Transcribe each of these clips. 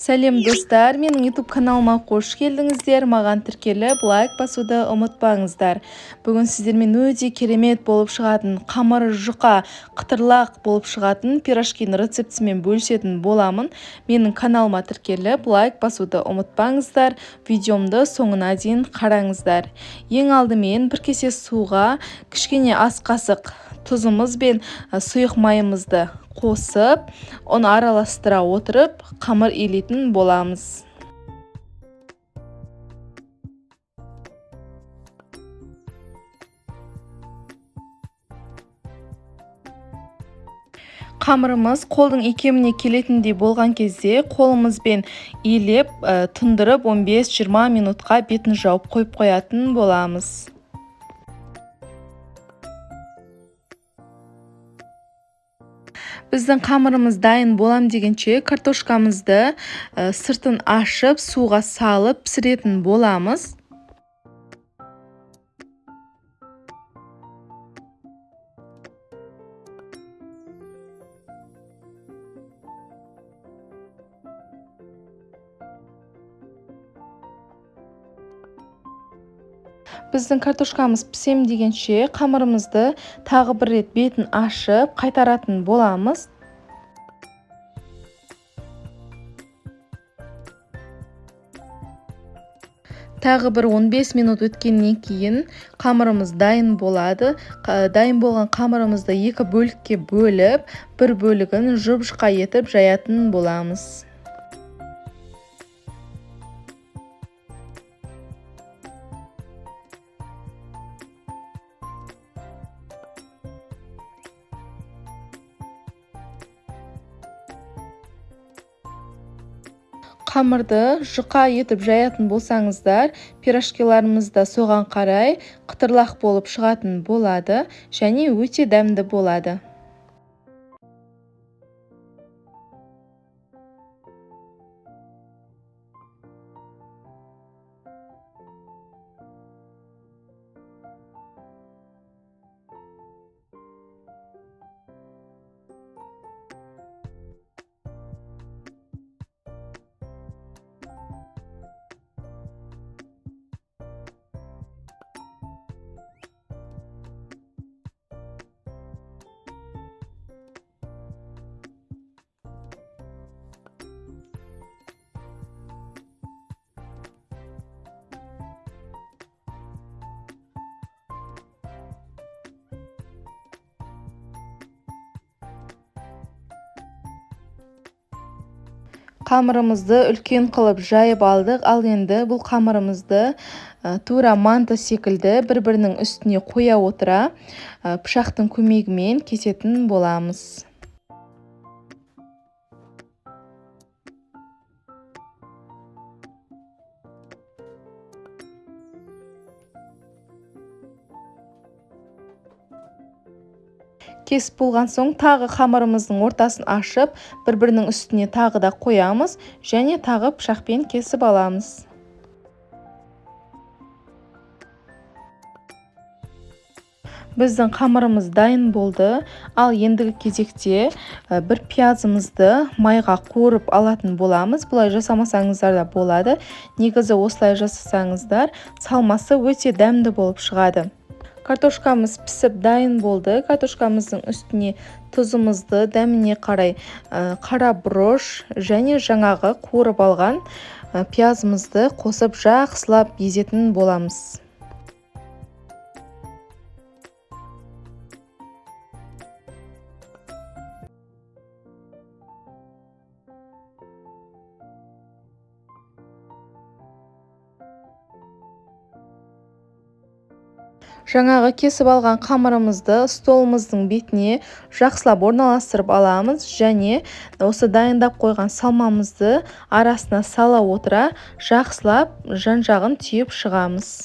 Сәлем достар, менің YouTube каналыма қош келдіңіздер. Маған тіркеліп, лайк басуды ұмытпаңыздар. Бүгін сіздермен өте керемет болып шығатын, қамыры жұқа, қытырлақ болып шығатын пирожкин рецептісімен бөлісетін боламын. Менің каналыма тіркеліп, лайк басуды ұмытпаңыздар. Видеомды соңына дейін қараңыздар. Ең алдымен бір кесе суға кішкене ас қасық тұзымыз бен сұйық майымызды қосып, оны араластыра отырып, қамыр илейтін боламыз. Қамырымыз қолдың икеміне келетіндей болған кезде қолымызбен илеп, тұндырып 15-20 минутқа бетін жауып қойып қоятын боламыз. Біздің қамырымыз дайын болам дегенше картошкамызды сыртын ашып, суға салып пісіретін боламыз. Біздің картошкамыз пісем дегенше қамырымызды тағы бір рет бетін ашып қайтаратын боламыз. Тағы бір 15 минут өткеннен кейін қамырымыз дайын болады. Дайын болған қамырымызды екі бөлікке бөліп, бір бөлігін жұп-жұқа етіп жаятын боламыз. Қамырды жұқа етіп жаятын болсаңыздар, пирожкиларымыз да соған қарай қытырлақ болып шығатын болады және өте дәмді болады. Қамырымызды үлкен қылып жайып алдық. Ал енді бұл қамырымызды тура манты секілді бір-бірінің үстіне қоя отыра пышақтың көмегімен кесетін боламыз. Кесіп болған соң тағы қамырымыздың ортасын ашып, бір-бірінің үстіне тағы да қоямыз және тағы пышақпен кесіп аламыз. Біздің қамырымыз дайын болды. Ал ендігі кезекте бір пиязымызды майға қуырып алатын боламыз. Бұлай жасамасаңыздар да болады. Негізі осылай жасасаңыздар, салмасы өте дәмді болып шығады. Картошкамыз пісіп дайын болды. Картошкамыздың үстіне тұзымызды дәміне қарай қара бұрыш және жаңағы қуырып алған пиязымызды қосып жақсылап езетін боламыз. Жаңағы кесіп алған қамырымызды столымыздың бетіне жақсылап орналастырып аламыз және осы дайындап қойған салмамызды арасына сала отыра жақсылап жан-жағын түйіп шығамыз.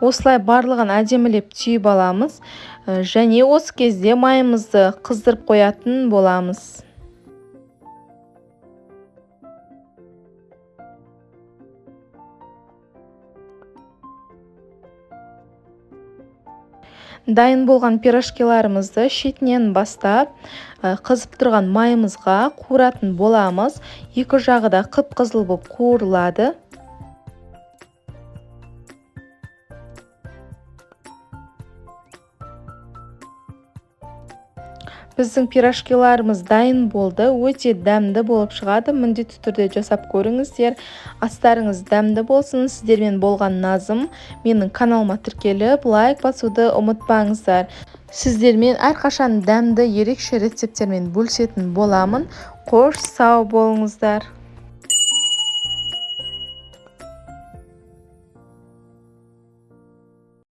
Осылай барлығын әдемілеп түйіп аламыз. Және осы кезде майымызды қыздырып қоятын боламыз. Дайын болған пирожкиларымызды шетінен бастап, қызып тұрған майымызға қуыратын боламыз. Екі жағы да қып-қызыл болып қуырылады. Біздің пирожкиларымыз дайын болды. Өте дәмді болып шығады. Міндетті түрде жасап көріңіздер. Астарыңыз дәмді болсын. Сіздермен болған Назым. Менің каналыма тіркеліп, лайк басуды ұмытпаңыздар. Сіздермен әрқашан дәмді ерекше рецепттермен бөлісетін боламын. Қош сау болыңыздар.